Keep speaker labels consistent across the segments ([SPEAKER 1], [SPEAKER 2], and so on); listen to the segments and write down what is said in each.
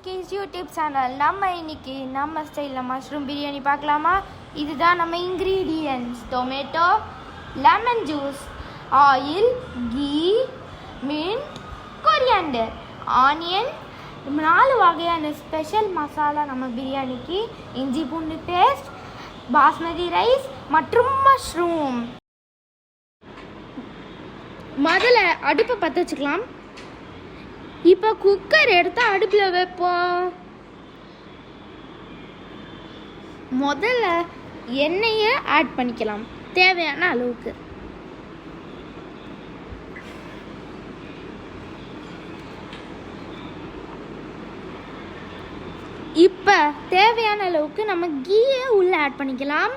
[SPEAKER 1] Cookies YouTube channel. நம்ம ஸ்டைலில் mushroom biryani பார்க்கலாமா? இதுதான் நம்ம ingredients: tomato, lemon juice, oil, ghee, mint, coriander, onion, 4 வகையான ஸ்பெஷல் மசாலா நம்ம பிரியாணிக்கு, இஞ்சி பூண்டு பேஸ்ட், பாஸ்மதி ரைஸ் மற்றும் மஷ்ரூம். முதல்ல அடுப்பை பற்ற வச்சுக்கலாம். இப்போ குக்கர் எடுத்து அடுப்பில் வைப்போம். முதல்ல எண்ணெயை ஆட் பண்ணிக்கலாம் தேவையான அளவுக்கு. இப்போ தேவையான அளவுக்கு நம்ம கீயை உள்ள ஆட் பண்ணிக்கலாம்.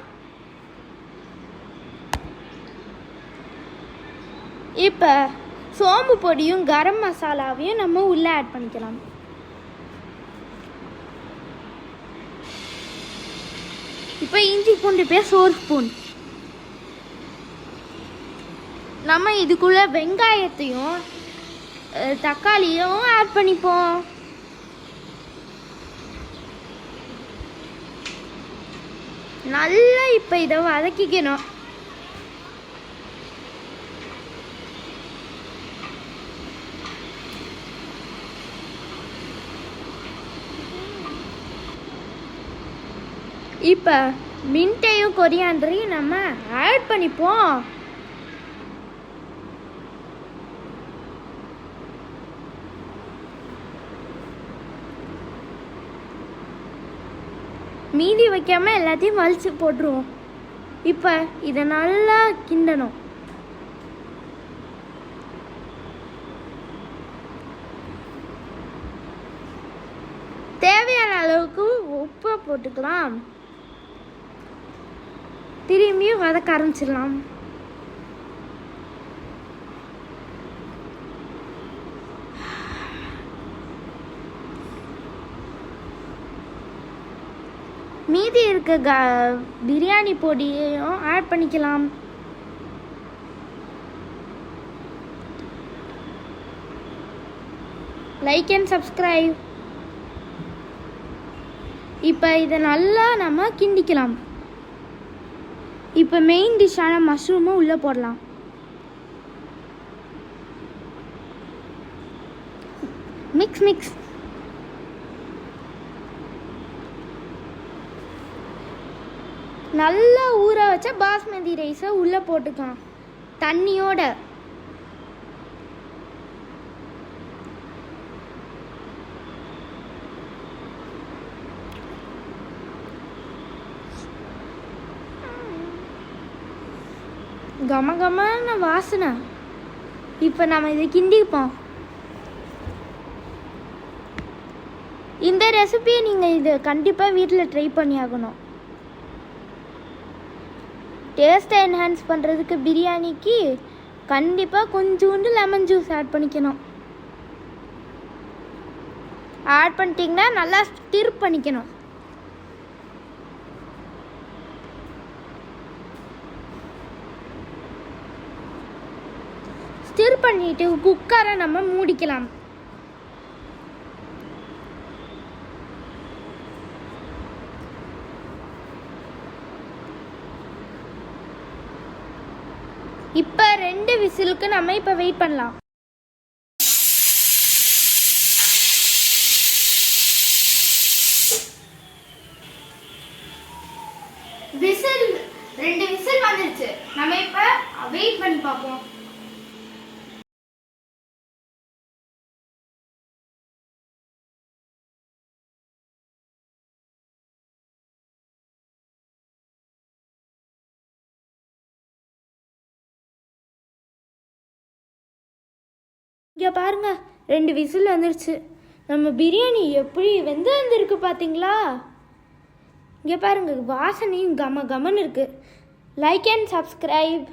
[SPEAKER 1] இப்போ சோம்பு பொடியும் கரம் மசாலாவையும் நம்ம உள்ள ஆட் பண்ணிக்கலாம். இப்போ இஞ்சி பூண்டு பேஸ்ட் 1 ஸ்பூன். நம்ம இதுக்குள்ள வெங்காயத்தையும் தக்காளியும் ஆட் பண்ணிப்போம். நல்லா இப்போ இதை வதக்கிக்கணும். இப்போ மின்ட்டையும் கொரியாண்டரையும் நம்ம ஆட் பண்ணிப்போம். மீதி வைக்காம எல்லாத்தையும் வலிச்சு போட்டுருவோம். இப்போ இதை நல்லா கிண்டணும். தேவையான அளவுக்கு உப்பை போட்டுக்கலாம். திரும்பியும் வதக்க ஆரம்பிச்சிடலாம். மீதி இருக்க பிரியாணி பொடியையும் ஆட் பண்ணிக்கலாம். Like and subscribe. இப்போ இதை நல்லா நம்ம கிண்டிக்கலாம். இப்போ மெயின் டிஷ்ஷான மஷ்ரூமும் உள்ளே போடலாம். மிக்ஸ். நல்லா ஊற வச்ச பாஸ்மதி ரைஸை உள்ளே போட்டுக்கலாம் தண்ணியோட. கமகமான வாசனை. இப்போ நம்ம இதை கிண்டிப்போம். இந்த ரெசிபியை நீங்கள் இது கண்டிப்பாக வீட்டில் ட்ரை பண்ணி ஆகணும். டேஸ்ட்டை என்ஹான்ஸ் பண்ணுறதுக்கு பிரியாணிக்கு கண்டிப்பாக கொஞ்சோண்டு லெமன் ஜூஸ் ஆட் பண்ணிக்கணும். ஆட் பண்ணிட்டீங்கன்னா நல்லா ஸ்டிர் பண்ணிக்கணும். ஸ்டிர் பண்ணிட்டு குக்கரை நம்ம மூடிக்கலாம். இப்போ 2 விசிலுக்கு நம்ம இப்போ வெயிட் பண்ணலாம். விசில் 2 விசில் வந்துருச்சு. நம்ம இப்போ வெயிட் பண்ணி பார்ப்போம். இங்கே பாருங்க, 2 விசில் வந்துருச்சு. நம்ம பிரியாணி எப்படி வெந்து வந்திருக்கு பார்த்தீங்களா? இங்கே பாருங்க, வாசனையும் கமன்னு இருக்குது. Like and subscribe.